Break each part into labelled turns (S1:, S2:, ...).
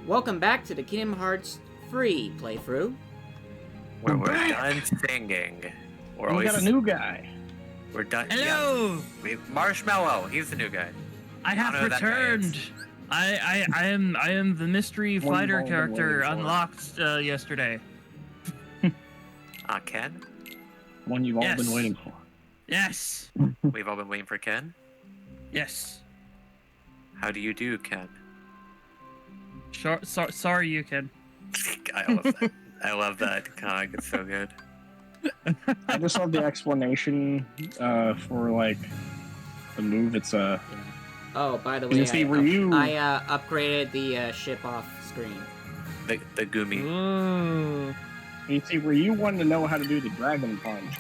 S1: Welcome back to the Kingdom Hearts free playthrough.
S2: Where we're done singing.
S3: We got a new guy.
S2: We're done.
S4: Hello!
S2: Yeah. Marshmallow, he's the new guy.
S4: I have returned. I am the mystery fighter character unlocked yesterday.
S2: Ken?
S3: One you've all been waiting for.
S4: Yes.
S2: We've all been waiting for Ken?
S4: Yes.
S2: How do you do, Ken?
S4: Sorry, you Ken.
S2: I love that. I love that. God, it's so good.
S3: I just love the explanation for like the move. It's
S1: Oh, by the way, I upgraded the ship off screen.
S2: The Gumi.
S4: Ooh.
S3: You see, Ryu wanted to know how to do the Dragon Punch.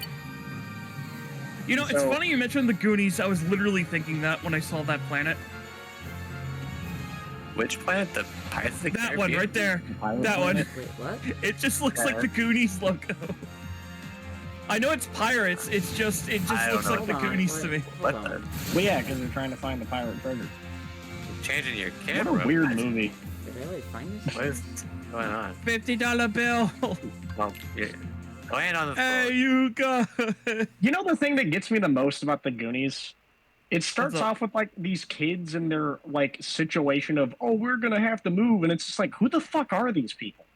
S4: You know, it's funny you mentioned the Goonies. I was literally thinking that when I saw that planet.
S2: Which planet? The Pirates of the
S4: That
S2: Caribbean?
S4: one right there. That one.
S1: Wait, what?
S4: It just looks like the Goonies logo. I know it's pirates. It just looks like the Goonies to me.
S2: What the?
S3: Well, yeah, because they're trying to find the pirate treasure.
S2: Changing your camera.
S3: What a weird movie.
S1: Did I really find this?
S2: What is going on?
S4: $50 bill.
S2: Well, yeah. Land on the floor.
S4: Hey, you guys.
S3: You know the thing that gets me the most about the Goonies? It starts off with like these kids and their like situation of, oh, we're gonna have to move, and it's just like, who the fuck are these people?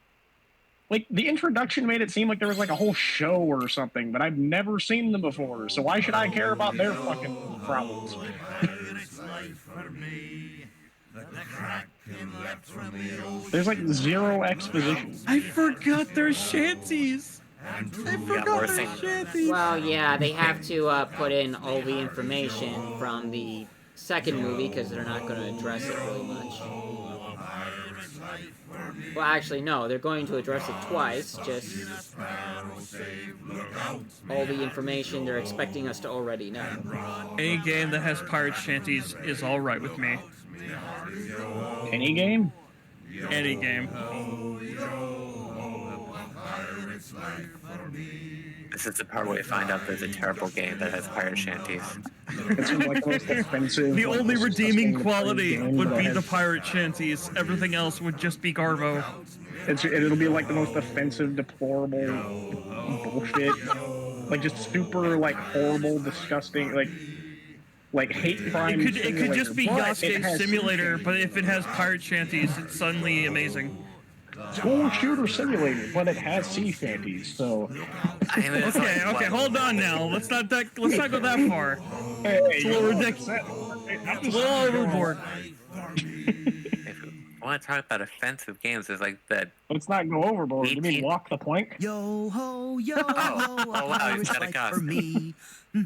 S3: Like the introduction made it seem like there was like a whole show or something, but I've never seen them before, so why should I care about their fucking problems? There's like zero exposition.
S4: I forgot their shanties. I forgot their shanties.
S1: Well, yeah, they have to put in all the information from the second movie because they're not going to address it really much. Well, actually, no, they're going to address it twice, just all the information they're expecting us to already know.
S4: Any game that has pirate shanties is alright with me.
S3: Any game?
S4: Any game.
S2: This is the part where we find out there's a terrible game that has pirate shanties.
S3: It's like the most offensive.
S4: The only redeeming quality would be the pirate shanties. Everything else would just be Garbo.
S3: It'll be like the most offensive, deplorable bullshit. Like just super, like horrible, disgusting, like hate crime.
S4: It could just be Yasuke Simulator, but if it has pirate shanties, it's suddenly amazing.
S3: School shooter simulator, but it has sea shanties, so.
S4: Okay, hold on now. Let's not go that far.
S3: Hey,
S4: it's a little ridiculous. It's a little overboard.
S2: If we want to talk about offensive games, there's like that.
S3: Let's not go overboard. You mean walk the plank?
S5: Yo ho, yo ho,
S2: wow, he's got a
S5: for me.
S2: But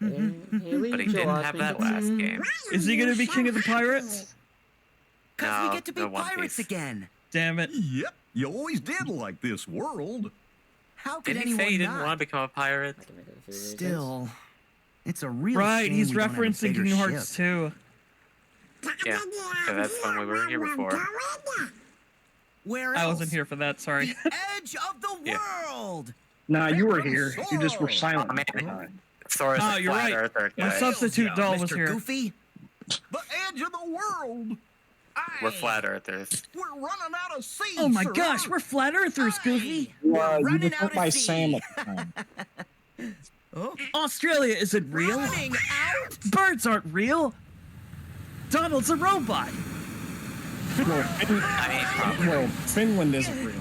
S2: he didn't have that last game.
S4: Is he gonna be king of the pirates?
S5: Cause we get to be pirates again.
S4: Damn it.
S6: Yep, you always did like this world.
S5: How could
S2: Didn't he
S5: anyone
S2: say he didn't
S5: not?
S2: want to become a pirate?
S5: Still, it's a real
S4: Right,
S5: shame
S4: he's
S5: we don't have a
S4: referencing
S5: bigger
S4: Kingdom Hearts
S5: ship.
S4: 2.
S2: Yeah, so that's when we were here before.
S5: Where
S4: I
S5: else?
S4: wasn't here for that, sorry.
S5: The edge of the world.
S3: Nah, you were here. You just were silent.
S2: Oh, man. Sora's
S4: Oh,
S2: a
S4: you're
S2: flat
S4: right.
S2: earther
S4: My
S2: guy.
S4: substitute doll was
S5: Mr.
S4: here.
S5: Goofy.
S6: The edge of the world.
S2: We're flat earthers.
S6: We're running out of seas.
S4: Oh my
S6: sir.
S4: gosh, we're flat earthers, Goofy.
S3: You
S5: running
S3: just
S5: out
S3: hurt
S5: of
S3: my
S5: sea.
S3: Sam at the time.
S5: Oh,
S4: Australia isn't real.
S5: running out.
S4: Birds aren't real. Donald's a robot.
S3: Well, Finland isn't real.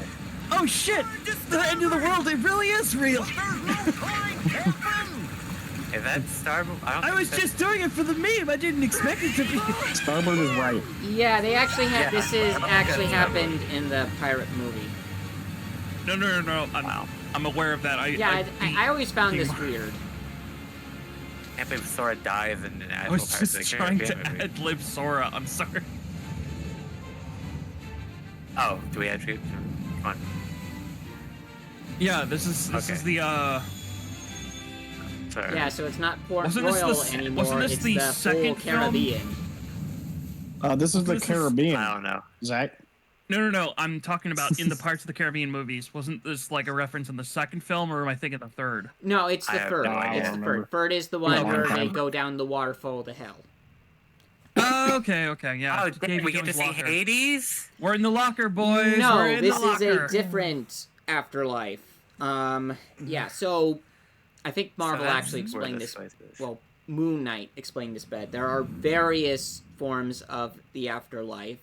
S4: Oh shit! The end of the world, it really is real.
S2: Is that Starboard?
S4: I was just doing it for the meme. I didn't expect it to be.
S3: Starboard is right.
S1: Yeah, they actually have.
S2: Yeah.
S1: This is actually happened in the pirate movie.
S4: No. I'm aware of that.
S1: I always found this weird.
S2: I can't believe Sora dies in an
S4: I
S2: actual
S4: was
S2: Pirates of
S4: just
S2: the
S4: trying to
S2: Caribbean movie.
S4: ad-lib Sora. I'm sorry.
S2: Oh, do we actually? Come on.
S4: Yeah, this is the
S2: Sorry.
S1: Yeah, so it's not Port
S4: Wasn't this
S1: Royal
S4: the-
S1: anymore.
S4: wasn't this
S1: it's
S4: the
S1: the full
S4: second film?
S1: Caribbean.
S3: This is the Caribbean,
S2: I don't know.
S3: Zach.
S4: No. I'm talking about in the Pirates of the Caribbean movies. Wasn't this like a reference in the second film, or am I thinking the third?
S1: No, it's
S2: I
S1: the
S2: have
S1: third.
S2: no idea.
S1: It's the third. Third is the one
S3: Yeah,
S1: where
S3: okay.
S1: they go down the waterfall to hell.
S4: Okay, yeah.
S2: Oh,
S4: Davy
S2: damn, we get to
S4: Jones'
S2: see
S4: locker.
S2: Hades?
S4: We're in the locker, boys. We're
S1: No,
S4: in
S1: this
S4: the
S1: is
S4: locker.
S1: a different afterlife. Yeah. So I think Marvel
S2: that's
S1: actually
S2: where
S1: explained
S2: this
S1: this.
S2: place is.
S1: Well, Moon Knight explained this bed. There are various forms of the afterlife,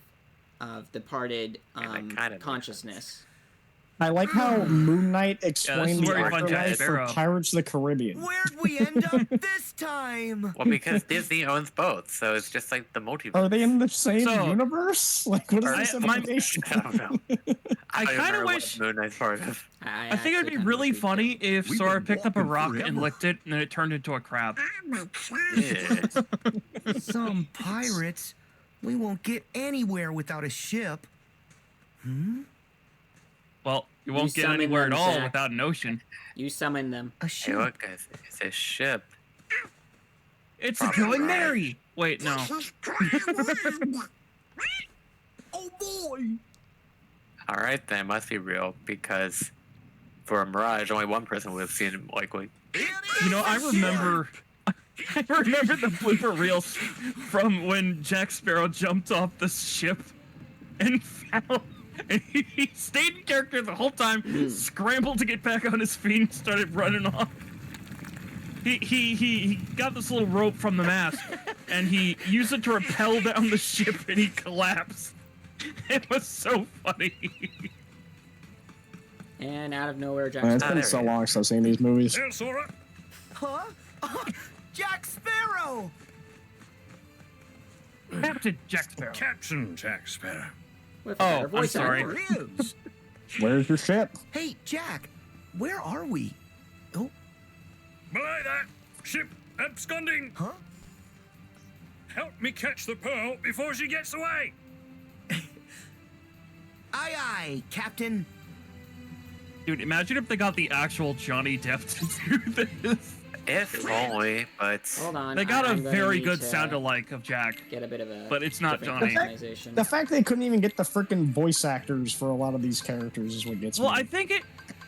S1: of departed
S2: that kinda makes
S1: consciousness.
S3: I like how Moon Knight
S4: is
S3: explained the
S4: where you find Jack
S3: afterlife for
S4: Sparrow.
S3: Pirates of the Caribbean.
S5: Where'd we end up this time?
S2: Well, because Disney owns both, so it's just like the multiverse.
S3: Are they in the same
S4: So-
S3: universe? Like, what is
S2: Or-
S3: this
S4: my-
S3: information?
S2: I don't know.
S4: I
S2: don't even
S4: kinda
S2: remember what
S4: wish-
S2: Moon Knight's part of.
S4: I think it'd
S1: actually
S4: be
S1: kinda
S4: really
S1: wish we
S4: funny
S1: could.
S4: if
S6: We've
S4: Sora
S6: been
S4: picked up a
S6: walking
S4: rock and
S6: forever.
S4: licked it, and then it turned into a crab.
S2: Yeah.
S5: Some pirates. We won't get anywhere without a ship.
S4: Well, you won't get
S1: summon
S4: anywhere at
S1: them,
S4: all
S1: Zach.
S4: without an ocean.
S1: You summon them.
S5: A
S2: Hey,
S5: ship.
S2: look, guys, it's a ship.
S4: It's a
S2: Probably
S4: Going
S2: right.
S4: Mary. Wait, no.
S6: Oh boy!
S2: All right, then it must be real because for a mirage, only one person would have seen it likely.
S4: You know, I remember the blooper reels from when Jack Sparrow jumped off the ship and fell. And he stayed in character the whole time, scrambled to get back on his feet, and started running off. He got this little rope from the mast, and he used it to rappel down the ship, and he collapsed. It was so funny.
S1: And out of nowhere,
S3: Man,
S1: Jackson.
S3: it's been
S2: there
S3: so
S2: he is.
S3: long since I've seen these movies.
S6: Hey, Sora!
S5: Huh? Jack Sparrow!
S4: Captain Jack Sparrow.
S6: Captain Jack Sparrow.
S1: With a better
S4: I'm
S1: voice
S4: sorry.
S1: actor.
S6: There is.
S3: Where's your ship?
S5: Hey, Jack, where are we? Oh,
S6: Belay that! Ship absconding!
S5: huh?
S6: Help me catch the pearl before she gets away!
S5: Aye, aye, Captain.
S4: Dude, imagine if they got the actual Johnny Depp to do this.
S2: If only, but
S1: Hold on.
S4: They got a
S1: I'm gonna
S4: very
S1: need
S4: good
S1: to
S4: sound alike of Jack.
S1: Get a bit of a.
S4: But it's not
S1: different
S4: Johnny.
S1: customization.
S3: The fact they couldn't even get the freaking voice actors for a lot of these characters is what gets
S4: Well,
S3: me.
S4: I think it.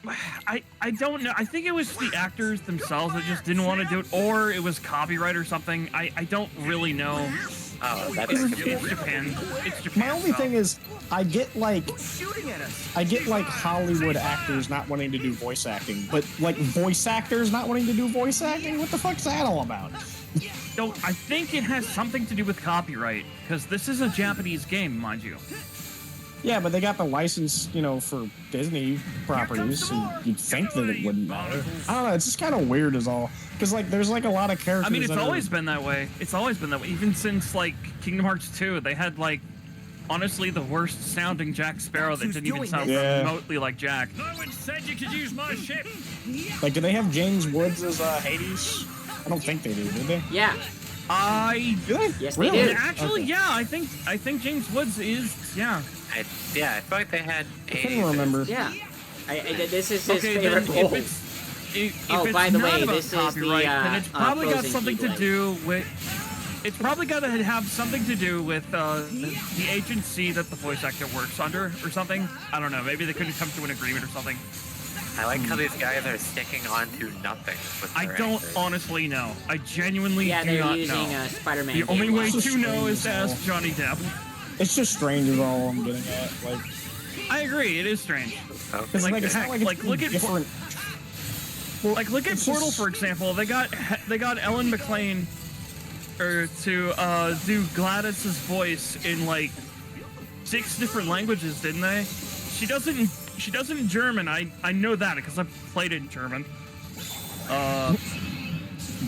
S4: I don't know. I think it was the actors themselves that just didn't want to do it, or it was copyright or something. I don't really know.
S2: oh, that
S4: It's,
S2: is
S4: it's Japan. It's Japan.
S3: My only
S4: so.
S3: thing is, I get like
S5: Shooting at us.
S3: Hollywood actors not wanting to do voice acting, but like voice actors not wanting to do voice acting. What the fuck's that all about?
S4: Don't. I think it has something to do with copyright because this is a Japanese game, mind you.
S3: Yeah, but they got the license, you know, for Disney properties, so you'd think that it wouldn't matter. I don't know. It's just kind of weird, as all, because like there's like a lot of characters.
S4: I mean, it's
S3: that
S4: always
S3: are,
S4: been that way. It's always been that way. Even since like Kingdom Hearts 2, they had like honestly the worst sounding Jack Sparrow that
S5: Who's
S4: didn't even
S5: doing
S4: sound
S3: this? Yeah.
S4: remotely like Jack.
S6: No one said you could use my ship!
S3: like, do they have James Woods as Hades? I don't think they do they?
S1: Yeah.
S4: I
S3: Do they?
S1: Yes, they
S3: really?
S1: do.
S4: actually,
S3: Okay.
S4: yeah, I think James Woods is yeah.
S2: I feel like they had.
S3: I couldn't remember.
S1: Yeah. This is his
S4: Okay,
S1: favorite
S4: then
S1: role.
S4: if
S1: Oh,
S4: it's
S1: by the
S4: not
S1: way,
S4: about
S1: this is the,
S4: copyright, then it's probably got
S1: closing
S4: something to
S1: Keyblade.
S4: do with. It's probably got to have something to do with the agency that the voice actor works under, or something. I don't know. Maybe they couldn't come to an agreement or something.
S2: I like how these guys are sticking onto nothing. With
S4: I
S2: their
S4: don't
S2: answers.
S4: honestly know. I genuinely
S1: Yeah,
S4: do
S1: they're
S4: not
S1: using
S4: know.
S1: Spider-Man.
S4: The only way
S3: It's
S4: to
S3: just
S4: know is to
S3: strange,
S4: ask Johnny Depp.
S3: It's just strange, is all I'm getting at. Like,
S4: I agree. It is strange.
S2: Okay.
S3: because
S4: Like,
S3: like, it's
S4: heck,
S3: not like,
S4: like,
S3: it's
S4: look at-
S3: different.
S4: Like, look at
S3: It's
S4: Portal,
S3: just-
S4: for example. They got Ellen McLean to do Gladys's voice in like 6 different languages, didn't they? She doesn't in German. I know that because I've played it in German.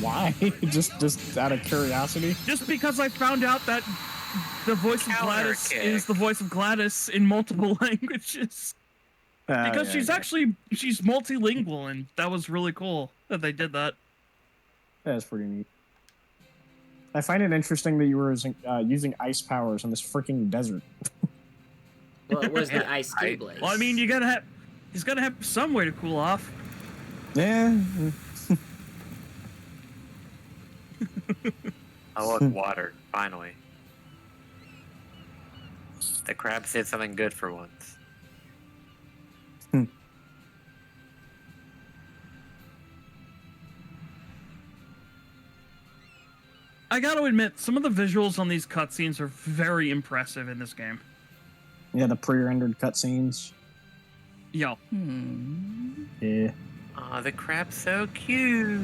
S3: Why? just out of curiosity.
S4: Just because I found out that the voice of
S2: Counter
S4: Gladys
S2: kick.
S4: is the voice of Gladys in multiple languages. Because she's multilingual, and that was really cool that they did that.
S3: That's pretty neat. I find it interesting that you were using ice powers in this freaking desert.
S1: Well, it was the
S2: Yeah,
S1: Ice
S2: I-
S1: Keyblade.
S4: Well, I mean, he's gotta have some way to cool off.
S3: Yeah.
S2: Oh, look, water. Finally. The crabs did something good for once.
S4: I got to admit, some of the visuals on these cutscenes are very impressive in this game.
S3: Yeah, the pre-rendered cutscenes.
S4: Yo.
S3: Yeah.
S2: Aw, the crab's so cute.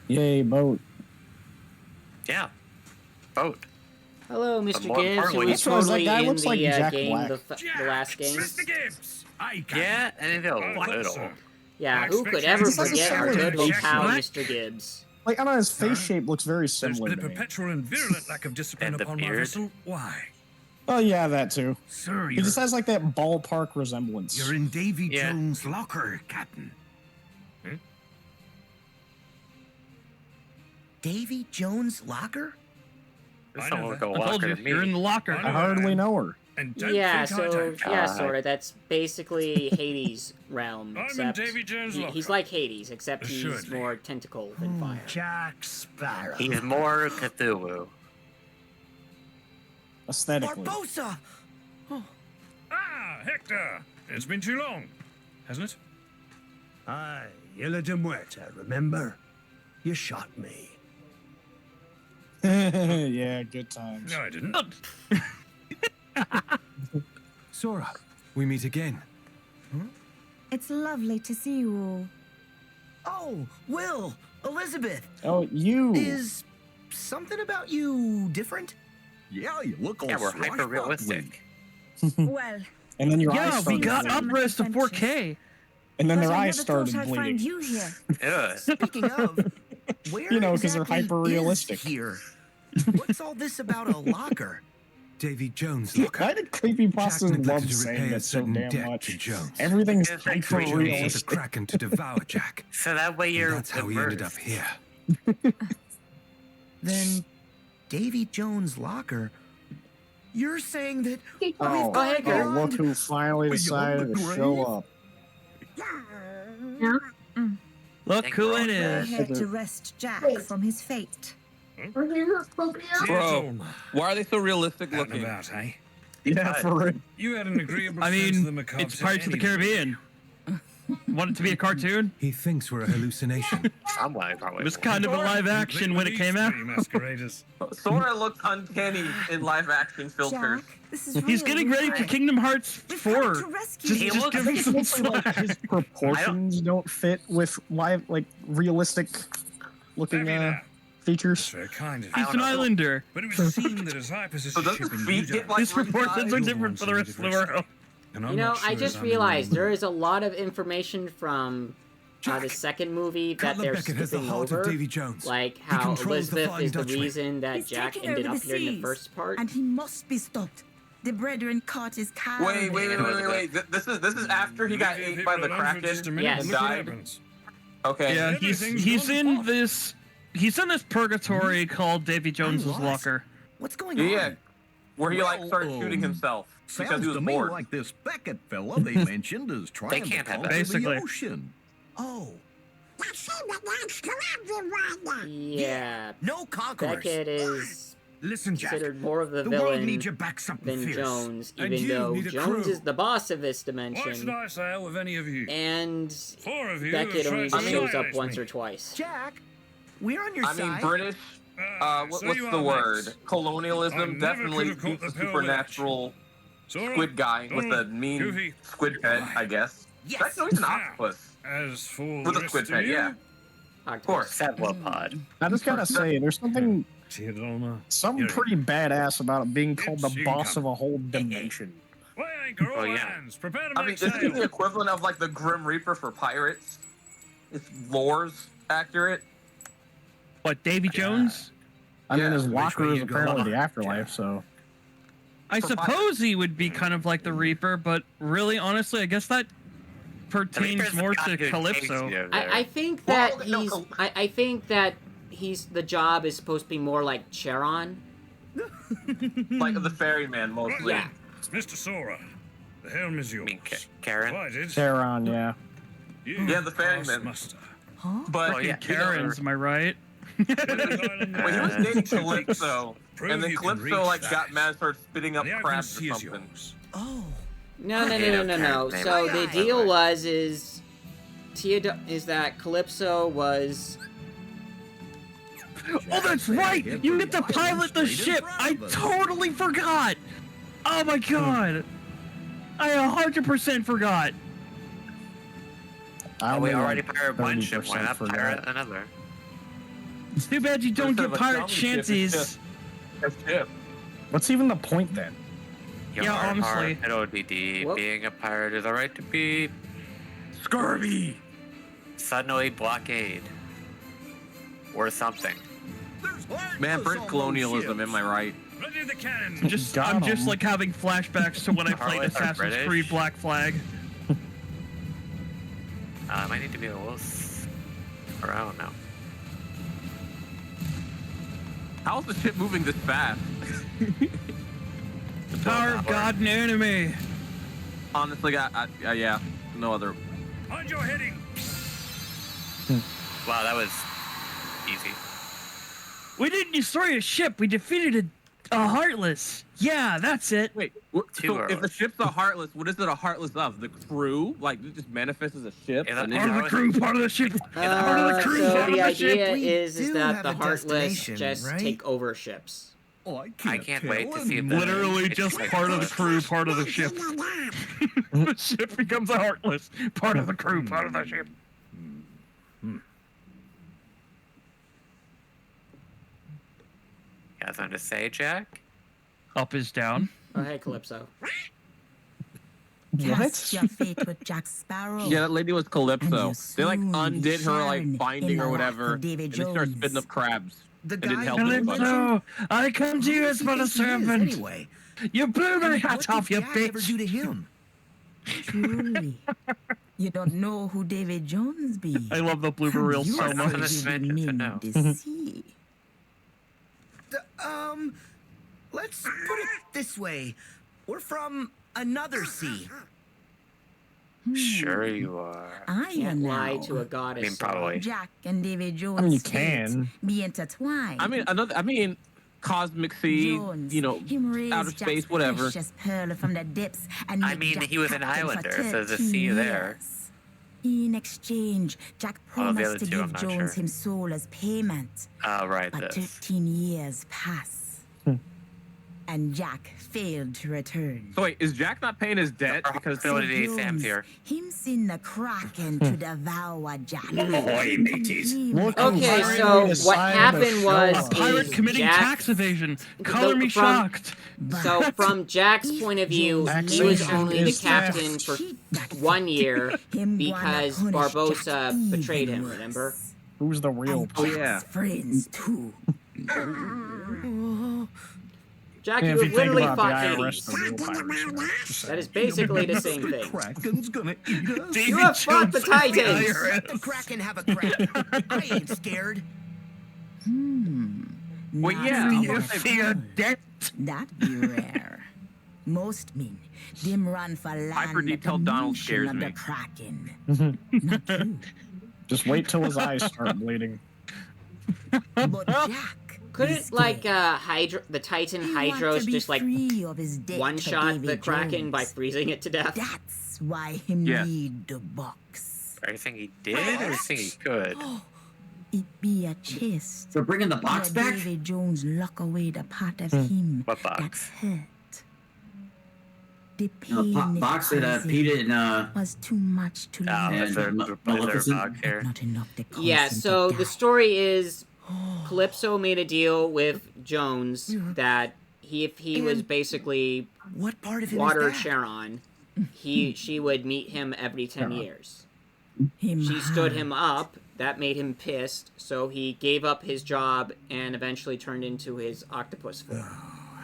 S3: Yay, boat.
S2: Yeah. Boat.
S1: Hello, Mr.
S2: more
S1: Gibbs, who
S2: importantly-
S1: was
S3: That's what I was
S1: totally
S3: like, guy
S1: in
S3: looks
S1: the
S3: like Jack
S1: game,
S3: Black.
S1: the last game.
S6: Mr. Gibbs!
S7: I can.
S2: Yeah, and maybe a
S6: I thought
S2: little.
S6: so.
S1: Yeah,
S6: I
S1: who
S6: expect
S1: could
S6: you
S1: ever
S6: to
S3: doesn't
S1: forget our
S3: sound
S1: good
S3: like
S1: old
S3: Jack
S1: pal,
S4: Black.
S1: Mr. Gibbs?
S3: Like, I don't know, his face
S6: Huh?
S3: shape looks very
S6: There's
S3: similar
S6: been a
S3: to me.
S6: perpetual and virulent lack of discipline
S2: And the
S6: upon my
S2: beard.
S6: vessel. Why?
S3: Oh, yeah, that too.
S7: Sir,
S3: He
S7: you're,
S3: just has, like, that ballpark resemblance.
S7: you're in Davy
S2: Yeah.
S7: Jones' locker, Captain.
S5: Davy Jones' locker?
S2: This
S6: I
S2: don't
S6: know
S2: look
S6: that.
S2: a
S4: I told
S2: walker
S4: you,
S2: to me.
S4: you're in the locker.
S6: I
S3: I hardly know her.
S6: And don't
S1: Yeah,
S6: think I
S1: so
S6: don't.
S1: yeah,
S2: God.
S1: sort of. That's basically Hades' realm.
S6: I'm in
S1: Except
S6: Davy Jones'
S1: he's
S6: locker.
S1: like Hades, except he's
S6: Assuredly.
S1: more tentacle than fire.
S7: Jack Sparrow.
S2: He's more Cthulhu.
S3: Aesthetically.
S5: Barbosa!
S6: Ah, Hector! It's been too long, hasn't it?
S7: Aye, Isla de Muerta, remember? You shot me.
S3: Yeah, good times.
S6: No, I didn't.
S8: Sora, we meet again.
S9: It's lovely to see you all.
S5: Oh, Will! Elizabeth!
S3: Oh, you.
S5: Is something about you different?
S7: Yeah, you look all
S2: Yeah, we're hyper realistic.
S9: Well,
S3: And then your
S4: Yeah,
S3: eyes
S4: we
S3: started
S4: got
S3: bleeding.
S4: upres to 4K.
S3: And then
S9: but
S3: their
S9: I
S3: eyes
S9: never
S3: started
S9: thought I'd find
S3: bleeding.
S9: you here.
S2: Ugh.
S5: Speaking of, where
S3: You know, 'cause they're
S5: exactly
S3: hyper-realistic.
S5: is here? What's all this about a locker?
S8: Davy Jones' locker.
S3: Why did
S8: Jack
S3: creepypastas
S8: neglected
S3: love
S8: to
S3: saying
S8: repay a
S3: that so
S8: certain
S3: damn
S8: debt
S3: much?
S8: to Jones.
S3: Everything's
S2: It's
S3: hyper
S2: like
S8: Jones sent the
S3: realistic.
S8: Kraken to devour Jack.
S2: So that way
S8: And
S2: you're
S8: that's how he ended up
S2: immersed.
S8: here.
S5: Then Davy Jones' locker. You're saying that we've
S3: Oh,
S1: Go ahead,
S5: gone
S1: Kurt.
S3: oh, look who finally
S7: Beyond
S3: decided
S7: the
S3: to show
S7: grave?
S3: up.
S4: Look
S2: Thank
S4: who
S2: God.
S4: it
S9: We're
S4: is.
S9: here to wrest Jack from his fate.
S6: Bro,
S10: Why are they so realistic
S6: out and
S10: looking?
S6: about, eh?
S3: Yeah, for real.
S6: You had an agreeable
S4: I
S6: sense of the
S4: mean,
S6: macabre
S4: it's Pirates of the
S6: anyway.
S4: Caribbean. Want it to be a cartoon?
S8: He thinks we're a hallucination.
S2: I'm like, probably
S4: It was kind of a live action when it came out.
S6: Three masqueraders.
S10: Sora looks uncanny in live action filters.
S9: Jack, this is
S4: He's
S9: real.
S4: getting ready for Kingdom Hearts
S9: We've come
S4: 4.
S9: to rescue
S4: Just,
S9: you.
S4: just
S2: looks-
S4: give
S3: I
S4: him
S3: think
S4: some
S3: it's mostly like
S4: slack.
S3: his proportions don't fit with live, like realistic looking
S6: Maybe not.
S3: uh, features.
S6: That's very kind of
S2: I
S6: you.
S4: He's
S2: don't
S4: an
S2: know.
S4: islander.
S6: But it would seem that as high position
S10: So does his
S6: ship in
S10: feet
S6: Utah,
S10: get like
S4: His proportions are
S6: You're the
S4: different
S6: ones
S4: for the
S6: in
S4: rest of the
S6: difference.
S4: world.
S6: and I'm
S1: You know,
S6: not
S1: I
S6: sure
S1: just
S6: I'm in
S1: realized
S6: the
S1: there is a lot of information from the second movie that
S8: Cutler
S1: they're
S8: Beckett has the
S1: skipping
S8: heart
S1: over.
S8: of Davy Jones.
S1: Like
S8: He
S1: how
S8: controls the
S1: Elizabeth
S8: Flying
S1: is the
S8: Dutchman.
S1: reason that
S9: He's
S1: Jack
S9: taking
S1: ended
S9: over
S1: up
S9: the
S1: here in the
S9: seas,
S1: first part.
S9: And he must be stopped. The brethren caught his cow.
S10: Wait. This is after he got ate by the Kraken
S1: Yes.
S10: and
S6: Look what
S10: died.
S6: happens.
S10: Okay.
S4: Yeah,
S6: Everything's
S4: he's
S6: gone
S4: in
S6: off.
S4: this. He's in this purgatory called Davy Jones's
S5: lost.
S4: locker.
S5: What's going
S10: Yeah.
S5: on?
S10: Where he like
S7: Well,
S10: started shooting himself because
S7: Sounds
S10: he was
S7: to me
S10: bored.
S7: like this Beckett fella they mentioned is trying to
S2: can't have
S7: conquer
S2: that.
S4: Basically.
S7: the ocean.
S5: Oh,
S1: Yeah,
S5: no conquerors.
S1: Beckett is
S7: Listen, Jack.
S1: considered more of the
S7: The world
S1: villain
S7: needs you back something
S1: than
S7: fierce.
S1: Jones,
S7: And
S1: even
S7: you
S1: though
S7: need a
S1: Jones
S7: crew.
S1: is the boss of this
S6: What should
S1: dimension,
S6: I sail with any of you?
S1: and
S6: Four of you
S1: Beckett
S6: have
S1: only
S6: tried
S1: just
S6: to
S1: shows up
S6: annihilate
S1: once
S6: me.
S1: or twice.
S5: Jack, we're on your
S10: I mean,
S5: side.
S10: British.
S6: So
S10: What's
S6: you
S10: the
S6: are
S10: word?
S6: next. I
S10: Colonialism
S6: never
S10: definitely
S6: could have caught
S10: beats the
S6: the pill with
S10: supernatural
S6: Sora,
S10: squid guy with the
S6: Donald,
S10: mean
S6: Goofy,
S10: squid head, I guess.
S5: Yes.
S10: That's no, he's an
S6: Now.
S10: octopus.
S6: As for
S10: With
S6: the
S10: a
S6: rest
S10: squid
S6: of
S10: head,
S6: you,
S10: yeah.
S1: Of
S10: course.
S2: Cephalopod.
S3: I just gotta say, there's something
S6: You're-
S3: pretty badass about it being called the
S6: Yes, you
S3: boss
S6: come.
S3: of a whole dimension.
S6: Weigh anchor, all
S2: Oh, yeah.
S6: hands. Prepare to
S10: I mean,
S6: make
S10: isn't he the
S6: sail.
S10: equivalent of like the Grim Reaper for pirates? If lore's accurate.
S4: What, Davy Jones?
S3: I mean,
S10: Yeah,
S3: his
S7: which
S3: locker
S7: way
S3: is
S7: you go,
S3: apparently the
S7: Jack?
S3: afterlife, so.
S4: I
S10: For
S4: suppose he would be kind of like the Reaper, but really, honestly, I guess that pertains
S2: Reaper's
S4: more
S2: the guy
S4: to
S2: who takes
S4: Calypso.
S2: you there.
S1: I think
S10: Well,
S1: that
S10: no,
S1: he's.
S10: Cal-
S1: I think that he's the job is supposed to be more like Charon.
S10: Like the ferryman mostly.
S1: Yeah.
S6: Mr. Sora, the helm is
S2: I
S6: yours.
S2: mean, Karen.
S6: Provided
S3: Charon, yeah.
S6: you
S10: Yeah, the ferryman.
S6: pass muster.
S9: Huh?
S10: But
S2: Oh, yeah.
S4: Karens, am I right?
S10: Well, he was dating Calypso,
S6: Prove
S10: and then
S6: you can
S10: Calypso
S6: reach
S10: like got
S6: that.
S10: mad and started spitting up
S6: The
S10: crabs or
S6: agency is
S10: something.
S6: yours.
S5: Oh,
S1: No.
S2: Name
S1: So
S2: it.
S1: the deal was is that Calypso was.
S4: Oh, that's right! You get to pilot the ship! I totally forgot! Oh my god! I 100% forgot!
S3: I
S2: Oh, we
S3: only
S2: already
S3: like
S2: pirate one ship.
S3: 30%
S2: Why not
S3: forgot.
S2: pirate another?
S4: It's too bad you don't
S10: Instead
S4: get
S10: of a
S4: pirate
S10: zombie ship, it's
S4: chances.
S10: just a ship.
S3: What's even the point then?
S4: Yeah, honestly.
S2: At ODD,
S1: Whoop.
S2: being a pirate is alright to be
S10: Scurvy.
S2: suddenly blockade. Or something.
S10: Man, British colonialism, am I right?
S6: Ready the cannon.
S4: I'm just like having flashbacks to when I played
S2: Harlots are
S4: Assassin's
S2: British.
S4: Creed Black Flag.
S2: I need to be a little... Or I don't know.
S10: How's the ship moving this fast?
S4: The power of God and enemy.
S10: Honestly, yeah, no other.
S6: On your heading.
S2: Wow, that was easy.
S4: We didn't destroy a ship. We defeated a Heartless. Yeah, that's it.
S10: Wait,
S2: Two
S10: so if the
S2: Heartless.
S10: ship's a Heartless, what is it a Heartless of? The crew? Like, it just manifests as a ship?
S2: Yeah,
S10: and
S2: that-
S10: then
S4: Part of the crew, part of the ship. Part of the crew,
S1: So
S4: part of
S1: the
S4: the ship.
S1: idea
S5: We
S1: is
S5: do
S1: that
S5: have
S1: the
S5: a
S1: Heartless
S5: destination,
S1: just
S5: right?
S1: take over ships.
S7: Oh,
S2: I can't wait to see if that
S4: Literally
S2: it's
S4: just
S2: like
S4: part of the
S2: close.
S4: crew, part of the ship. The ship becomes a Heartless. Part of the crew, part of the ship.
S2: You got something to say, Jack?
S4: Up is down.
S1: Oh, hey, Calypso.
S9: Cast your fate with Jack Sparrow.
S10: Yeah, that lady was Calypso.
S9: And
S10: They like
S9: you'll soon
S10: undid her like
S9: shine
S10: binding
S9: in the
S10: or
S9: light
S10: whatever,
S9: of David
S10: and they started
S9: Jones.
S10: spitting up crabs.
S5: the
S10: It didn't
S5: guy
S10: help
S5: who
S10: anybody.
S4: Calypso, I come to you as but a servant.
S5: Anyway,
S4: You blew my
S5: and
S4: hat
S5: what
S4: off,
S5: did
S4: you
S5: Jack ever
S4: bitch.
S5: do to him?
S9: Truly. You don't know who David Jones be.
S4: I love the blooper reel
S9: You
S4: so
S9: are
S4: much.
S2: Nothing is
S9: forgiving
S2: mentioned to
S9: men
S2: know.
S9: the sea.
S5: Let's put it this way. We're from another sea.
S2: Sure you are.
S9: I
S1: Can't
S9: know.
S1: lie to a goddess.
S2: I mean, probably.
S9: Jack and David Jones.
S3: I mean, you
S9: fate
S3: can.
S9: be intertwined.
S10: I mean, cosmic sea,
S9: Jones,
S10: you know,
S9: him raised
S10: outer
S9: Jack's
S10: space, whatever.
S9: precious pearl from the depths and
S2: I
S9: made
S2: mean,
S9: Jack
S2: he was an
S9: captain for
S2: islander, so there's a
S9: 13
S2: sea there.
S9: years. In exchange, Jack
S2: Oh, the
S9: promised
S2: other
S9: to
S2: two, I'm
S9: give
S2: not
S9: Jones
S2: sure.
S9: his soul as payment.
S2: Right,
S9: But
S2: this.
S9: 13 years pass. And Jack failed to return.
S10: So wait, is Jack not paying his debt
S2: Our
S10: because
S2: hospitality
S9: Jones,
S2: Sam's here.
S9: him seen the Kraken to devour Jack.
S6: Ahoy, mateys.
S3: Look,
S1: Okay,
S3: I'm
S1: so
S3: trying to
S1: what
S3: sign the
S1: happened
S3: show
S1: was
S3: up.
S4: Pirate
S1: is
S4: committing
S1: Jack-
S4: tax evasion. Color me
S1: from-
S4: shocked.
S1: So from Jack's point of view, he was
S3: Taxation
S1: only the
S3: is theft.
S1: captain for 1 year because Barbosa betrayed him, remember?
S3: Who's the real?
S10: Oh, yeah.
S9: Friends too.
S1: Jack,
S3: Yeah,
S1: you
S3: if you
S1: have
S3: think
S1: literally
S3: about the
S1: fought
S3: IRS,
S1: Hades.
S3: the real pirates, you know, just
S1: That
S3: saying.
S1: is basically the same thing.
S7: Kraken's gonna eat us.
S1: You have fought the Titans!
S5: Let the Kraken have a crack. I ain't scared.
S10: Well,
S9: Not
S10: yeah,
S9: so
S10: you
S9: much
S4: Fear
S9: fun.
S4: death.
S9: That be rare. Most men, them run for land.
S10: Hyper
S9: at the
S10: detailed Donald
S9: mention
S10: scares
S9: of
S10: me.
S9: The Kraken. Not you.
S3: Just wait till his eyes start bleeding.
S9: But Jack.
S1: Couldn't like the Titan Hydros just like one-shot the Kraken by freezing it to death?
S9: That's why him
S10: Yeah.
S9: need the box.
S2: Are you think he did or you think he could?
S9: It be a chest.
S11: We're bringing the box
S9: where
S11: back?
S9: David Jones lock away the part of him
S2: What
S9: that's
S2: box?
S9: hurt. The
S11: No,
S9: pain it
S11: box that
S9: caused
S11: Peter
S9: him
S11: and
S9: was too much to
S2: Oh,
S11: And
S2: is there,
S11: Maleficent?
S2: is there a box here?
S9: Not enough to cause
S1: Yeah,
S9: him
S1: so
S9: to
S1: the
S9: die.
S1: story is Calypso made a deal with Jones that if he was basically
S5: What part of him
S1: watered
S5: is that?
S1: Charon, she would meet him every 10 years.
S9: Him
S1: She stood
S9: high.
S1: him up. That made him pissed, so he gave up his job and eventually turned into his octopus form.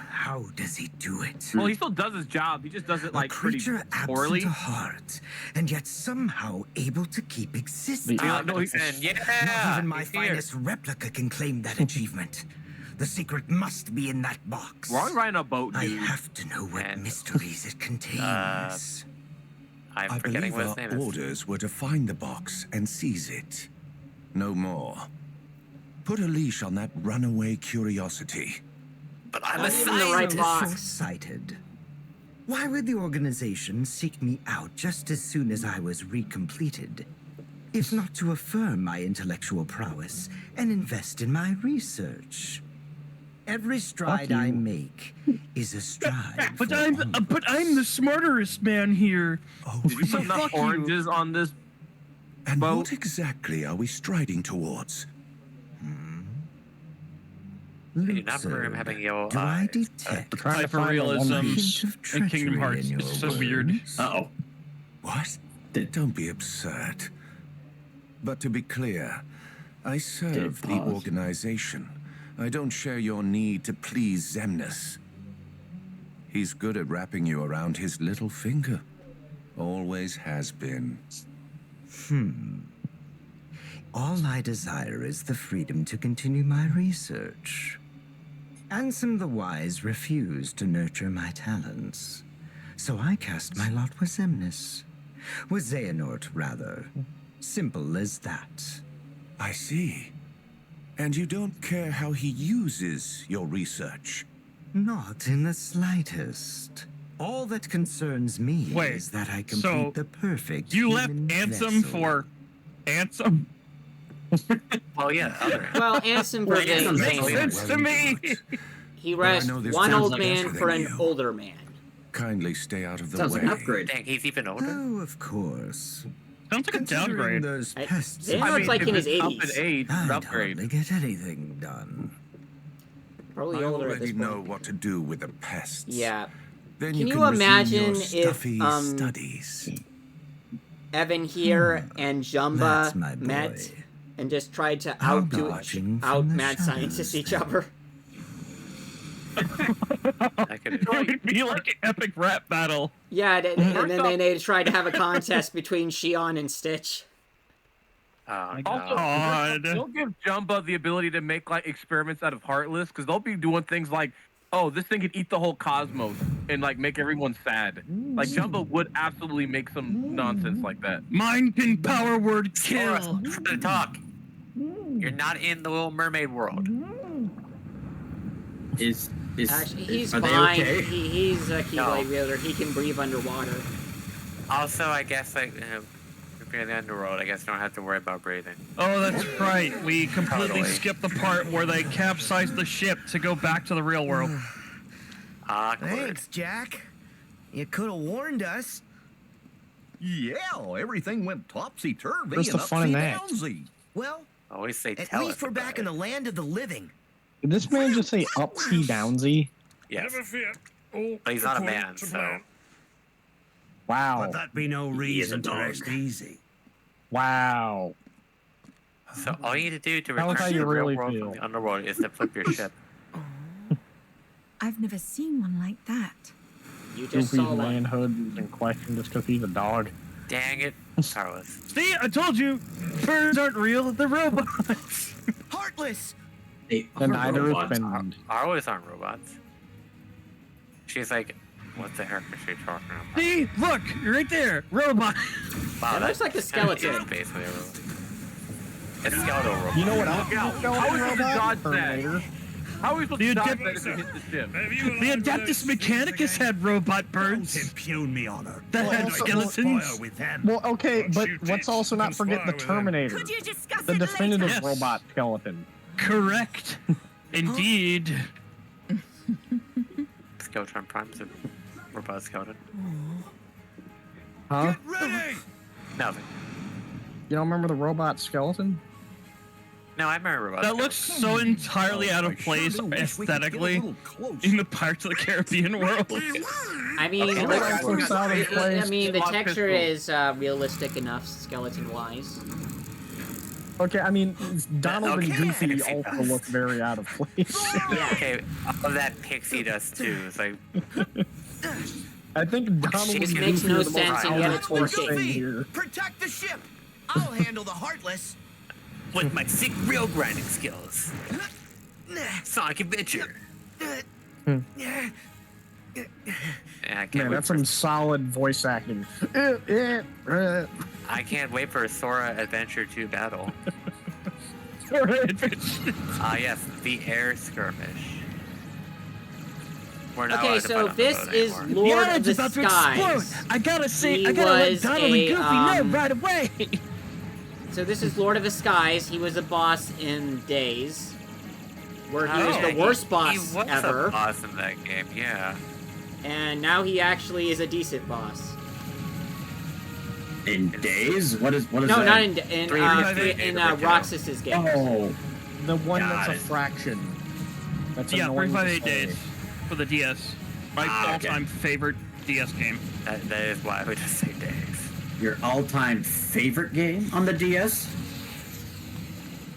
S5: How does he do it?
S10: Well, he still does his job. He just does it like
S5: a
S10: pretty
S5: creature
S10: poorly.
S5: absent a heart, and yet somehow able to keep existing.
S10: No,
S2: And
S5: Not
S2: yeah,
S5: even my
S2: he's here.
S5: finest replica can claim that achievement. The secret must be in that box.
S10: We're on riding a boat,
S5: I
S10: dude.
S5: have to know what
S2: And,
S5: mysteries it contains.
S2: I'm
S7: I
S2: forgetting
S7: believe
S2: what his
S7: our
S2: name is.
S7: orders were to find the box and seize it.
S8: No more. Put a leash on that runaway curiosity.
S2: But I'm
S1: Not
S2: a
S1: even the right
S2: scientist.
S1: box.
S5: Short-sighted. Why would the organization seek me out just as soon as I was recompleted? If not to affirm my intellectual prowess and invest in my research. Every stride I make is a stride.
S4: But
S5: for
S4: I'm
S5: onwards.
S4: the smartest man here.
S8: Oh,
S11: Did we put enough
S4: fuck you.
S11: oranges on this?
S8: and
S11: boat?
S8: what exactly are we striding towards?
S2: I do not remember him having yellow
S5: Do I
S2: eyes.
S5: detect
S3: Trying to find the one
S4: Hyperrealism
S3: piece.
S5: hint of
S4: in Kingdom
S5: treachery
S4: Hearts.
S5: in your
S4: It's so weird.
S5: words?
S11: Uh-oh.
S8: What? Don't be absurd. But to be clear, I serve the
S11: pause.
S8: organization. I don't share your need to please Xemnas. He's good at wrapping you around his little finger. Always has been.
S5: All I desire is the freedom to continue my research. Ansem the Wise refused to nurture my talents, so I cast my lot with Xemnas. With Xehanort, rather. Simple as that.
S8: I see. And you don't care how he uses your research?
S5: Not in the slightest. All that concerns me
S4: Wait,
S5: is that I complete
S4: so
S5: the perfect
S4: You left
S5: human
S4: Ansem
S5: vessel.
S4: for Ansem?
S2: Well, yeah, other.
S1: Well, Ansem for
S2: Ansem
S1: the
S2: makes
S1: same.
S2: sense.
S4: to me.
S1: He
S8: Well, I
S1: rests
S8: know this
S1: one
S8: sounds
S1: old
S8: like
S1: man
S8: better
S1: for
S8: than
S1: an
S8: you.
S1: older man.
S8: Kindly stay out of the
S11: Sounds
S8: way.
S11: like an upgrade.
S2: Dang, he's even older.
S5: Oh, of course.
S4: Sounds like a
S5: Considering
S4: downgrade.
S5: those
S1: I-
S5: pests,
S1: Xehanort's
S11: I mean,
S1: like
S11: if
S1: in his
S11: it's up
S1: 80s.
S11: in age,
S5: I'd
S11: upgrade.
S5: hardly get anything done.
S1: Probably
S8: I
S1: older at
S8: already
S1: this
S8: know
S1: point.
S8: what to do with the pests.
S1: Yeah.
S8: Then
S1: Can
S8: you
S1: you
S8: can resume
S1: imagine
S8: your
S1: if,
S8: stuffy
S1: um,
S8: studies.
S1: Evan here and Jumba
S5: That's my boy.
S1: met and just tried to
S5: I'll be
S1: outdo
S5: watching from
S1: out
S5: the
S1: mad
S5: shadows
S1: scientists each
S5: then.
S1: other.
S2: I could.
S4: It would be like an epic rap battle.
S1: Yeah, and then they tried to have a contest between Shion and Stitch.
S2: Oh,
S11: Also,
S4: God.
S11: don't give Jumba the ability to make like experiments out of Heartless, because they'll be doing things like, oh, this thing could eat the whole cosmos and like make everyone sad. Like Jumba would absolutely make some nonsense like that.
S4: Mind can power word
S2: Kill.
S4: kill.
S2: Talk. You're not in the Little Mermaid world.
S11: Is
S1: Actually, he's
S11: are they
S1: fine.
S11: okay?
S1: He's a Keyblade
S2: No.
S1: wielder. He can breathe underwater.
S2: Also, I guess like if you're in the underworld, I guess you don't have to worry about breathing.
S4: Oh, that's right. We completely
S2: Totally.
S4: skipped the part where they capsized the ship to go back to the real world.
S2: Awkward.
S5: Thanks, Jack. You could have warned us.
S7: Yeah, everything went topsy-turvy
S3: Where's
S7: and
S3: the fun in that?
S7: upsy-downsy.
S5: Well,
S2: Always say
S5: at
S2: tell
S5: least
S2: us
S5: we're
S2: about
S5: back
S2: it.
S5: in the land of the living.
S3: Did this man just say upsy downsy?
S2: Yes,
S6: Never fear. All
S2: but he's not a
S6: according
S2: man,
S6: to
S2: so
S6: plan.
S3: Wow.
S7: But that be no reason to
S11: dog.
S7: rest easy.
S3: Wow.
S2: all you need to do to
S3: Tell us
S2: return
S3: how
S2: to
S3: you
S2: the real
S3: really
S2: world
S3: feel.
S2: from the underworld is to flip your ship.
S9: I've never seen one like that.
S1: You just
S3: Goofy's
S1: saw one.
S3: manhood is in question just because he's a dog.
S2: Dang it, Carlos.
S4: See, I told you, birds aren't real. They're robots.
S5: Heartless!
S11: They
S3: And
S11: are
S3: neither is
S11: robots.
S3: Finland.
S2: Arlo's aren't robots. She's like, what the heck is she talking about?
S4: See, look, right there, robot.
S2: Wow,
S1: That looks like a skeleton.
S2: Is basically a robot. It's skeletal robot.
S3: You know what
S11: Look out.
S3: else?
S11: How is it dodge that?
S3: Terminator.
S11: How are we supposed
S4: The
S11: to dodge
S4: Adept-
S11: that if it hits the ship?
S6: Have you
S4: The
S6: aligned with
S4: Adeptus
S6: those
S4: Mechanicus
S6: things again?
S4: had robot
S7: Don't
S4: birds
S7: impugn me honor.
S4: that had
S3: also-
S4: skeletons.
S7: Fire with them.
S3: Well, okay,
S6: Don't
S3: but
S6: you
S3: let's
S6: teach
S3: also not forget the
S6: conspire with them?
S3: Terminator.
S9: Could you discuss
S3: The
S9: it
S3: definitive
S4: Yes.
S3: robot skeleton.
S4: Correct. Indeed.
S2: Skeleton Prime's a robot skeleton.
S3: Huh?
S7: Ready!
S2: Nothing.
S3: You don't remember the robot skeleton?
S2: No, I remember robot
S4: That
S2: skeleton.
S4: looks so entirely out of place aesthetically in the Pirates of the Caribbean world.
S1: I mean,
S2: Okay,
S1: look-
S2: guys,
S3: looks out of
S1: I
S3: place.
S1: mean, the
S11: Lock
S1: texture
S11: pistol.
S1: is realistic enough, skeleton-wise.
S3: Okay, I mean, Donald
S2: Okay.
S3: and Goofy
S2: Pixie
S3: also
S2: dust.
S3: look very out of place.
S1: Yeah.
S2: Okay, all of that pixie dust too. It's like,
S3: I think Donald
S2: This
S3: and
S1: makes
S3: Goofy
S1: no
S3: are the most
S1: sense, and yet it's
S3: out of place
S1: working.
S3: thing here.
S5: Protect the ship! I'll handle the Heartless.
S2: with my sick real grinding skills. Sonic Adventure. Yeah, I can't
S3: Man,
S2: wait
S3: that's
S2: for
S3: some solid voice acting.
S2: I can't wait for Sora Adventure 2 battle. Yes, the air skirmish. We're not
S1: Okay,
S2: allowed to
S1: so
S2: fight on the
S1: this
S2: boat
S1: is
S2: anymore.
S1: Lord
S4: yeah,
S1: of
S4: it's
S1: the
S4: about to
S1: Skies.
S4: explode. I gotta say,
S1: He
S4: I gotta let
S1: was
S4: Donald and
S1: a,
S4: Goofy know right away.
S1: So this is Lord of the Skies. He was a boss in Days, where he was
S2: Oh,
S1: the worst boss
S2: he was
S1: ever,
S2: a boss in that game, yeah.
S1: and now he actually is a decent boss.
S12: In Days? What is
S1: No,
S12: that?
S1: not in Roxas's game.
S12: Oh,
S3: The one
S12: Got
S3: that's a
S12: it.
S3: fraction. That's
S4: Yeah,
S3: annoying to
S4: 358
S3: say.
S4: days for the DS. My all-time favorite DS game.
S2: That is why I would just say Days.
S12: your all-time favorite game on the DS?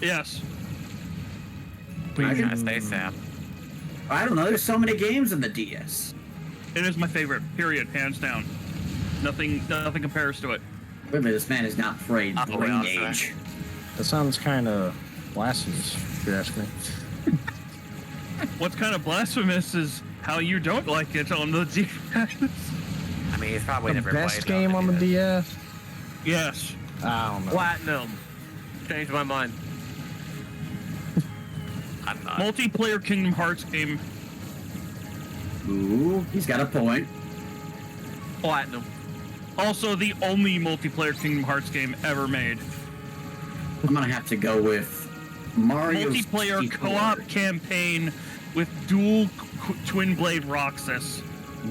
S4: Yes.
S2: What are you trying to say, Sam?
S12: I don't know. There's so many games on the DS.
S4: It is my favorite, period, hands down. Nothing compares to it.
S12: Wait a minute, this man is not afraid. Brain age.
S3: That sounds kind of blasphemous, if you ask me.
S4: What's kind of blasphemous is how you don't like it on the DS.
S2: I mean, he's probably
S3: The
S2: never
S3: best
S2: played
S3: game on the DS?
S4: Yes.
S3: I don't know.
S11: Platinum. Changed my mind.
S2: I'm not.
S4: Multiplayer Kingdom Hearts game.
S12: Ooh, he's got a point.
S11: Platinum.
S4: Also the only multiplayer Kingdom Hearts game ever made.
S12: I'm gonna have to go with Mario.
S4: Multiplayer
S12: 64.
S4: co-op campaign with dual twin blade Roxas.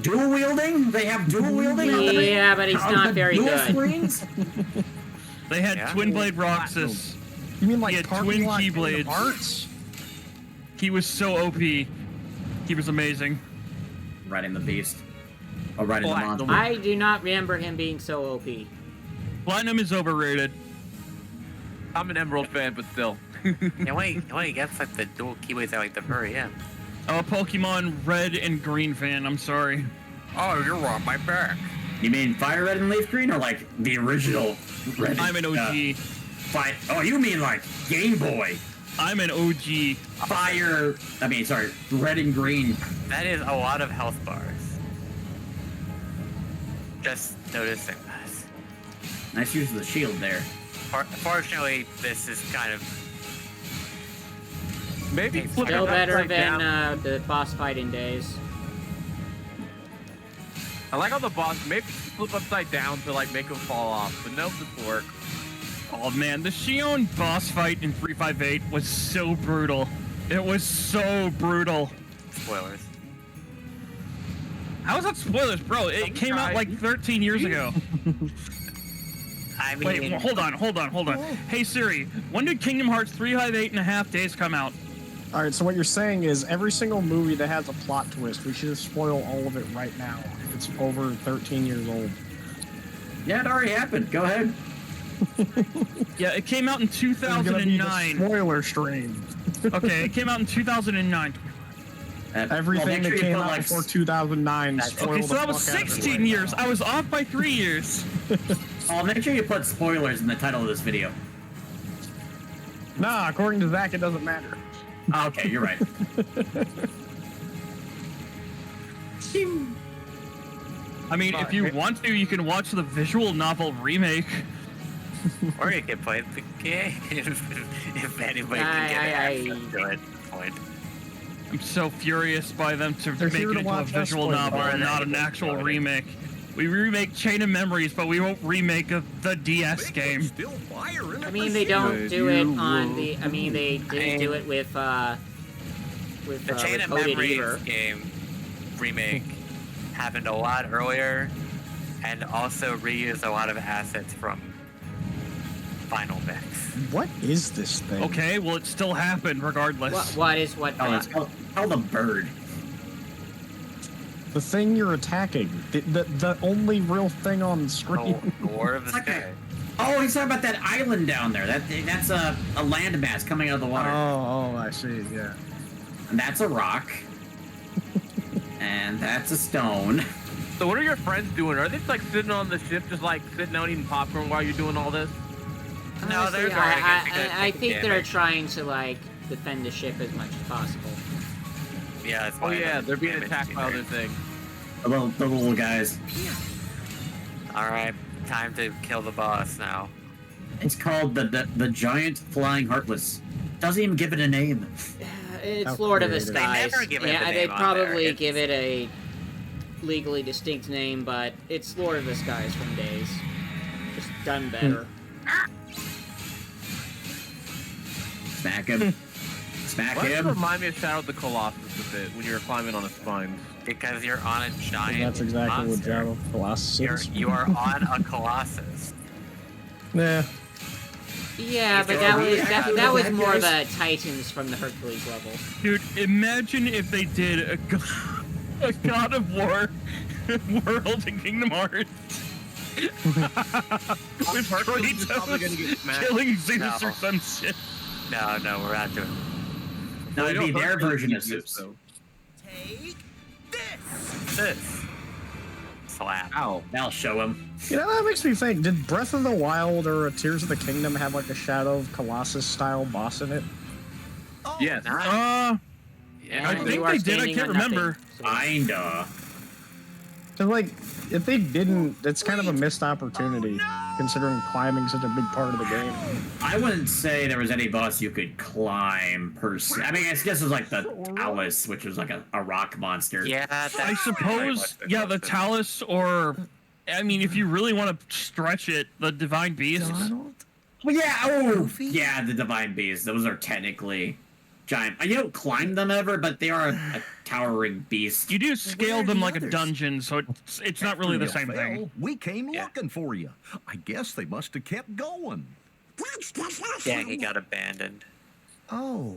S12: Dual wielding? They have dual wielding? on the thing?
S1: Yeah, but he's
S12: On
S1: not
S12: the
S1: very
S12: dual
S1: good.
S12: Screens?
S4: They had
S2: Yeah.
S4: twin blade Roxas.
S3: You mean like
S4: He had
S3: parking
S4: twin
S3: lot Kingdom
S4: keyblades.
S3: Hearts?
S4: He was so OP. He was amazing.
S12: Riding the beast. Oh, riding the monster.
S1: I do not remember him being so OP.
S4: Platinum is overrated.
S11: I'm an Emerald fan, but still.
S2: Yeah, wait, he gets like the dual keyways at like the very end.
S4: I'm a Pokemon Red and Green fan, I'm sorry.
S2: Oh, you're on my back.
S12: You mean Fire Red and Leaf Green, or like the original Red?
S4: I'm an OG.
S12: Oh, you mean like Game Boy?
S4: I'm an OG.
S12: Sorry, Red and Green.
S2: That is a lot of health bars. Just noticing that.
S12: Nice use of the shield there.
S2: Fortunately, this is kind of
S11: Maybe flip
S1: Still
S11: it
S1: better
S11: upside
S1: than
S11: down.
S1: the boss fight in Days.
S11: I like how the boss maybe flip upside down to like make him fall off, but nope, this will work.
S4: Oh man, the Shion boss fight in 358 was so brutal. It was so brutal.
S2: spoilers.
S4: How is that spoilers, bro? It came out like 13 years ago.
S2: I mean,
S4: Wait, well, hold on. Hey Siri, when did Kingdom Hearts 358.5 Days come out?
S3: All right, so what you're saying is every single movie that has a plot twist, we should just spoil all of it right now. It's over 13 years old.
S12: Yeah, it already happened. Go ahead.
S4: Yeah, it came out in
S3: It's gonna be the
S4: 2009.
S3: spoiler stream.
S4: Okay, it came out in 2009.
S3: Everything that came out before 2009. spoiled
S4: Okay, so
S3: the
S4: that was
S3: fuck out of it
S4: 16
S3: right
S4: years.
S3: now.
S4: I was off by 3 years.
S12: Oh, make sure you put spoilers in the title of this video.
S3: Nah, according to Zach, it doesn't matter.
S12: Okay, you're right.
S4: I mean, if you want to, you can watch the visual novel remake.
S2: or you can play the game if anybody can get access to it. Point.
S4: I'm so furious by them to
S3: They're
S4: make
S3: here
S4: it
S3: to
S4: into a
S3: watch us
S4: visual
S3: play
S4: novel
S3: the
S4: and not
S3: game.
S4: an actual remake. We remake Chain of Memories, but we won't remake the DS game.
S1: I mean, they don't do it on the. I mean, they did do it with
S2: The Chain of
S1: Coded
S2: Memories
S1: Eater.
S2: game remake happened a lot earlier, and also reused a lot of assets from Final Mix.
S3: What is this thing?
S4: Okay, well, it still happened regardless.
S1: What is what?
S12: Oh, it's called a bird.
S3: The thing you're attacking. The only real thing on the screen.
S2: The Lord of the Sky.
S12: Oh, he's talking about that island down there. That's a landmass coming out of the water.
S3: Oh, I see. Yeah.
S12: And that's a rock. And that's a stone.
S11: So what are your friends doing? Are they just like sitting on the ship, just like sitting down eating popcorn while you're doing all this?
S2: No,
S1: Honestly,
S2: they're guarding it because
S1: I
S2: they
S1: think
S2: can
S1: they're
S2: damage.
S1: trying to like defend the ship as much as possible.
S2: Yeah, that's
S11: Oh
S2: why
S11: yeah, they're being
S2: damage
S11: attacked by
S2: there.
S11: other things.
S12: The little guys.
S2: Alright, time to kill the boss now.
S12: It's called the giant flying heartless. Doesn't even give it a name.
S1: It's
S3: How
S1: Lord of the
S3: creative.
S1: Skies.
S2: They never give it
S1: yeah,
S2: the
S1: they
S2: name on
S1: probably
S2: there.
S1: give it a legally distinct name, but it's Lord of the Skies from Days. Just done better.
S12: Smack him. Smack
S11: Why does it
S12: him.
S11: remind me of Shadow of the Colossus a bit when you're climbing on his spines?
S2: Because you're on a giant
S3: And that's exactly what
S2: monster.
S3: Shadow Colossus is.
S2: You are on a colossus.
S3: Nah.
S1: Yeah, but that was more the Titans from the Hercules level.
S4: Dude, imagine if they did a God of War world in Kingdom Hearts. With
S11: Hercules is probably gonna get
S4: Kratos
S11: smacked.
S4: killing Zeus
S2: No.
S4: or some shit.
S2: No, we're not doing
S12: No, it'd be their
S11: Hercules
S12: version of
S11: uses
S12: Zeus.
S11: though.
S2: this. Slap.
S11: Ow.
S12: That'll show him.
S3: You know, that makes me think, did Breath of the Wild or Tears of the Kingdom have like a Shadow of Colossus style boss in it?
S11: Yes.
S1: And
S4: I
S1: you
S4: think
S1: are
S4: they did, I
S1: standing
S4: can't
S1: on nothing,
S4: remember.
S1: so-
S12: Kinda.
S3: Cause like, if they didn't, it's kind of a missed opportunity, considering climbing such a big part of the game.
S12: I wouldn't say there was any boss you could climb per se. I mean, I guess it was like the Talus, which was like a rock monster.
S2: Yeah,
S4: I suppose, yeah, the Talus, or, I mean, if you really want to stretch it, the Divine Beast.
S12: Well, yeah. Oh, yeah. The Divine Beasts. Those are technically giant. You don't climb them ever, but they are a towering beast.
S4: You do scale them like a dungeon, so it's not really the same thing.
S13: We came looking for you. I guess they must have kept going.
S2: Yeah, he got abandoned.
S5: Oh.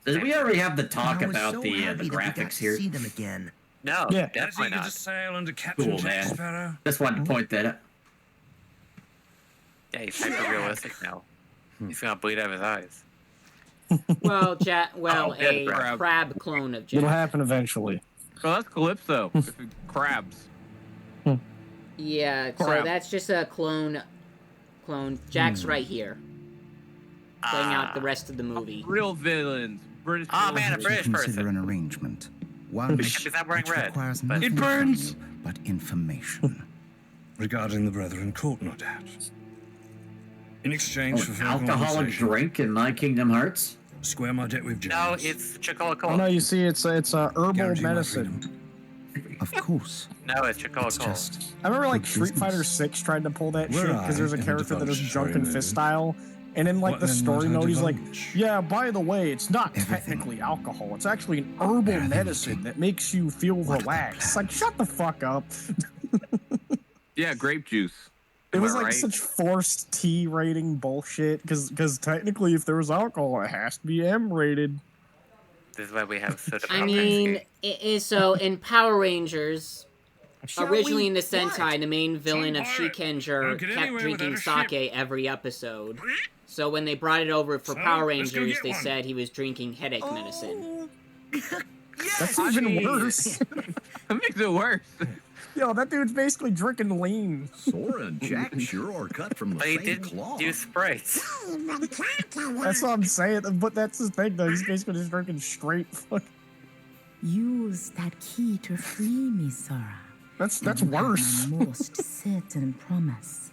S12: Did we already have the talk
S5: I was
S12: about
S5: so
S12: the
S5: happy that we got
S12: graphics
S5: to
S12: here?
S5: see them again.
S2: No,
S3: Yeah.
S2: definitely
S6: Eager
S2: not.
S6: to sail under Captain
S12: Cool,
S6: Jack
S12: man.
S6: Sparrow.
S12: Just wanted to point that out.
S2: Yeah, he's hyper realistic now. He's gonna bleed out of his eyes.
S1: Well,
S2: Oh,
S1: a
S2: good
S1: crab clone of
S3: It'll
S1: Jack.
S3: happen eventually.
S11: Oh, that's Calypso. Crabs.
S1: Yeah, so
S11: Crab.
S1: that's just a clone. Jack's right here, playing out the rest of the movie.
S11: Real villains. British
S2: Oh man, a
S11: villains.
S2: British
S5: Consider
S2: person.
S5: an arrangement. One
S2: Because he's not wearing
S5: which
S2: red,
S5: requires
S2: but-
S5: nothing
S4: It burns.
S5: from you but information.
S6: Regarding the Brethren Court, no doubt. In exchange for fair
S12: Alcoholic
S6: compensation,
S12: drink in my Kingdom Hearts?
S6: square my debt with James.
S2: No, it's Chicola
S3: Oh
S2: Cola.
S3: no, you see, it's a herbal
S6: Guarantee my
S3: medicine.
S6: freedom.
S5: Of course.
S2: No, it's Chicola
S5: It's
S2: Cola.
S5: just
S3: I remember like
S5: good
S3: Street
S5: business.
S3: Fighter 6 tried to pull that
S6: Were
S3: shit because there's
S6: I
S3: a
S6: in the
S3: character that is
S6: divulge
S3: drunk and
S6: story
S3: fist
S6: movie?
S3: style. And in like
S6: What
S3: the
S6: then
S3: story
S6: might I
S3: note, he's like,
S6: divulge?
S3: yeah, by the way, it's not
S5: Everything.
S3: technically alcohol. It's actually an herbal medicine that makes you feel
S5: What are the
S3: relaxed. It's like, shut the fuck up.
S11: Yeah, grape juice.
S3: It
S11: Am
S3: was
S11: I
S3: like
S11: right?
S3: such forced T rating bullshit because technically if there was alcohol, it has to be M rated.
S2: This is why we have soda
S1: I
S2: pop
S1: mean,
S2: whiskey.
S1: so in Power Rangers,
S5: Shall
S1: originally
S5: we?
S1: in the Sentai, the main villain of
S6: pirate.
S1: Shikenger
S6: Don't get
S1: kept
S6: anywhere
S1: drinking
S6: without a
S1: sake every episode. So when they brought it over for
S6: So,
S1: Power
S6: let's go
S1: Rangers,
S6: get
S1: they
S6: one.
S1: said he was drinking headache medicine.
S3: That's even worse.
S11: That makes it worse.
S3: Yo, that dude's basically drinking lean.
S13: Sora and Jack sure are cut from the
S2: But he
S13: same
S2: didn't
S13: cloth.
S2: do sprites.
S3: That's what I'm saying. But that's the thing, though. He's basically just drinking straight.
S9: Use that key to free me, Sora.
S3: That's
S9: And you have
S3: worse.
S9: my most certain promise.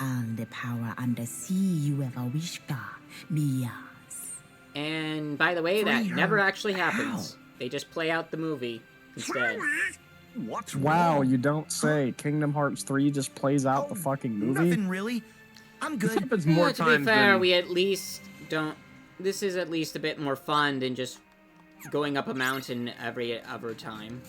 S9: All the power under sea you ever wish for, be yours.
S1: And by the way, that
S5: Free her.
S1: never actually happens. They just play out the movie instead.
S13: What's
S3: Wow,
S13: wrong?
S3: you don't say. Kingdom Hearts 3 just plays out the fucking movie.
S5: Nothing really. I'm
S11: This
S5: good.
S11: happens more
S1: Yeah, to be
S11: times
S1: fair,
S11: than...
S1: we at least don't. This is at least a bit more fun than just going up a mountain every other time.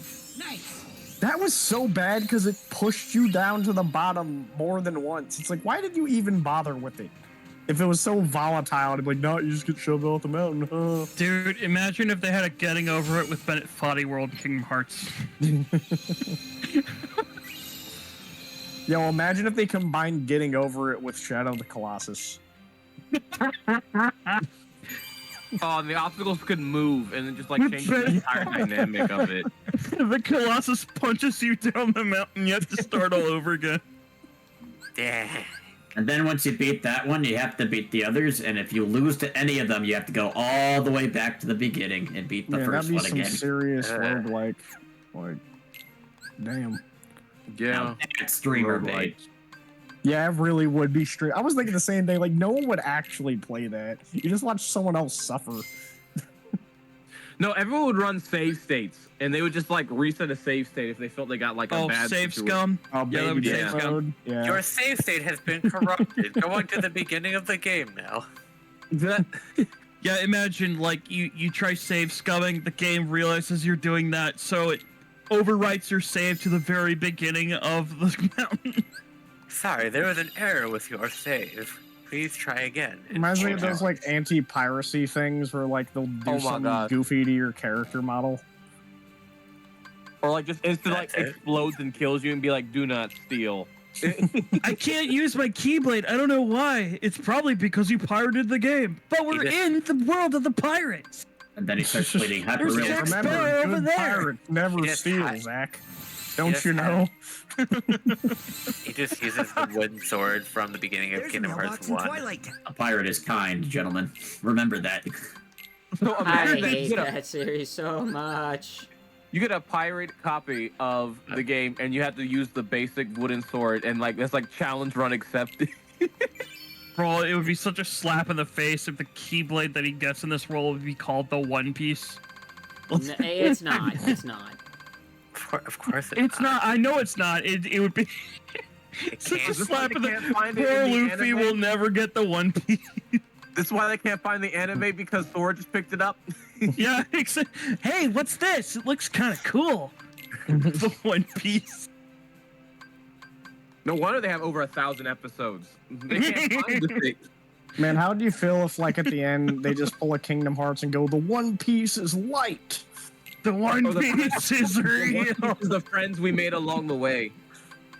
S3: That was so bad because it pushed you down to the bottom more than once. It's like, why did you even bother with it? If it was so volatile, it'd be like, no, you just get shoved off the mountain. Huh?
S4: Dude, imagine if they had a getting over it with Bennett Foddy World Kingdom Hearts.
S3: Yo, imagine if they combined Getting Over It with Shadow of the Colossus.
S11: Oh, and the obstacles could move and then just like change the entire dynamic of it.
S4: The Colossus punches you down the mountain, you have to start all over again.
S2: Yeah.
S12: And then once you beat that one, you have to beat the others. And if you lose to any of them, you have to go all the way back to the beginning and beat the
S3: Man,
S12: first
S3: that'd be
S12: one
S3: some
S12: again.
S3: serious roguelike. Like, damn.
S11: Yeah.
S12: That's streamer
S11: Roguelike.
S12: bait.
S3: Yeah, it really would be straight. I was thinking the same thing. Like, no one would actually play that. You just watch someone else suffer.
S11: No, everyone would run save states, and they would just like reset a save state if they felt they got like a bad
S4: save
S11: situation.
S4: scum.
S3: Oh,
S4: Yeah, that would
S3: baby
S4: save
S3: mode.
S4: scum.
S3: Yeah.
S2: Your save state has been corrupted. Go on to the beginning of the game now.
S4: Yeah, imagine like you try save scumming, the game realizes you're doing that, so it overwrites your save to the very beginning of the mountain.
S2: Sorry, there was an error with your save. Please try again.
S3: Reminds me of those like anti-piracy things where like they'll do something goofy to your character model.
S11: Or like just instant like explodes and kills you and be like, do not steal.
S4: I can't use my Keyblade. I don't know why. It's probably because you pirated the game. But we're in the world of the pirates.
S12: And then he starts bleeding
S4: There's Jack Sparrow over there.
S3: Pirate never steals, Zach. Don't you know?
S2: He just uses the wooden sword from the beginning of Kingdom Hearts 1.
S12: A pirate is kind, gentlemen. Remember that.
S11: So
S1: I
S11: imagine
S1: hate
S11: you
S1: that series so much.
S11: You get a pirate copy of the game, and you have to use the basic wooden sword, and like that's like challenge run accepted.
S4: Bro, it would be such a slap in the face if the Keyblade that he gets in this role would be called the One Piece.
S1: It's not. It's not.
S2: Of course
S4: it's not. I know it's not. It would be such a slap in the poor Luffy will never get the One Piece.
S11: This is why they can't find the anime, because Thor just picked it up.
S4: Yeah, hey, what's this? It looks kind of cool. The One Piece.
S11: No wonder they have over 1,000 episodes. They can't find the thing.
S3: Man, how do you feel if like at the end they just pull a Kingdom Hearts and go, the One Piece is light?
S4: The One Piece is real.
S11: The friends we made along the way.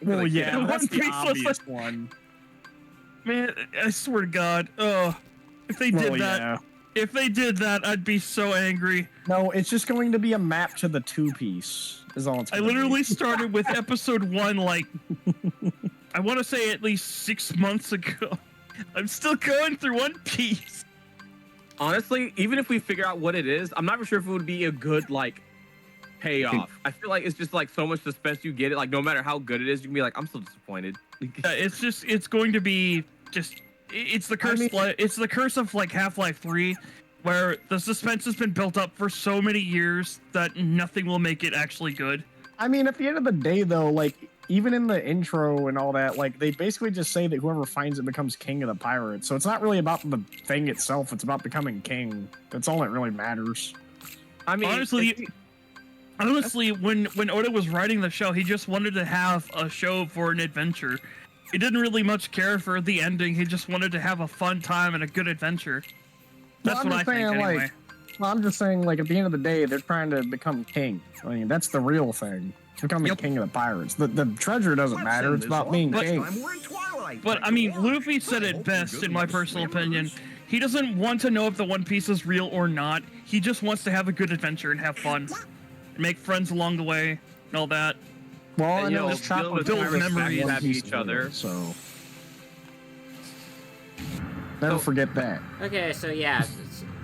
S3: Well, yeah,
S4: the
S3: that's
S4: One
S3: the
S4: Piece was
S3: obvious
S4: like,
S3: one.
S4: Man, I swear to God, if they did if they did that, I'd be so angry.
S3: No, it's just going to be a map to the two-piece. Is all it's.
S4: I literally started with episode 1 like I want to say at least 6 months ago. I'm still going through One Piece.
S11: Honestly, even if we figure out what it is, I'm not sure if it would be a good like payoff. I feel like it's just like so much suspense you get it. Like no matter how good it is, you can be like, I'm so disappointed.
S4: It's going to be just. It's the curse. It's the curse of like Half-Life 3, where the suspense has been built up for so many years that nothing will make it actually good.
S3: I mean, at the end of the day, though, like even in the intro and all that, like they basically just say that whoever finds it becomes king of the pirates. So it's not really about the thing itself; it's about becoming king. That's all that really matters.
S11: I mean,
S4: honestly, when Oda was writing the show, he just wanted to have a show for an adventure. He didn't really much care for the ending. He just wanted to have a fun time and a good adventure. That's what I think, anyway.
S3: Well, I'm just saying, like, at the end of the day, they're trying to become king. I mean, that's the real thing. It's becoming king of the pirates. The treasure doesn't matter. It's about being king.
S4: But, I mean, Luffy said it best, in my personal opinion. He doesn't want to know if the One Piece is real or not. He just wants to have a good adventure and have fun. Make friends along the way and all that.
S3: Well,
S11: and,
S3: I know
S11: just
S3: build
S11: memories, have each other.
S3: So never forget that.
S1: Okay, so yeah,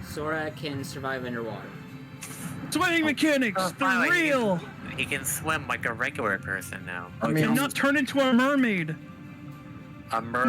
S1: Sora can survive underwater.
S4: Swimming mechanics, they're real.
S2: He can swim like a regular person now.
S3: I
S4: He
S3: mean,
S4: cannot turn into a mermaid.
S2: A mermaid.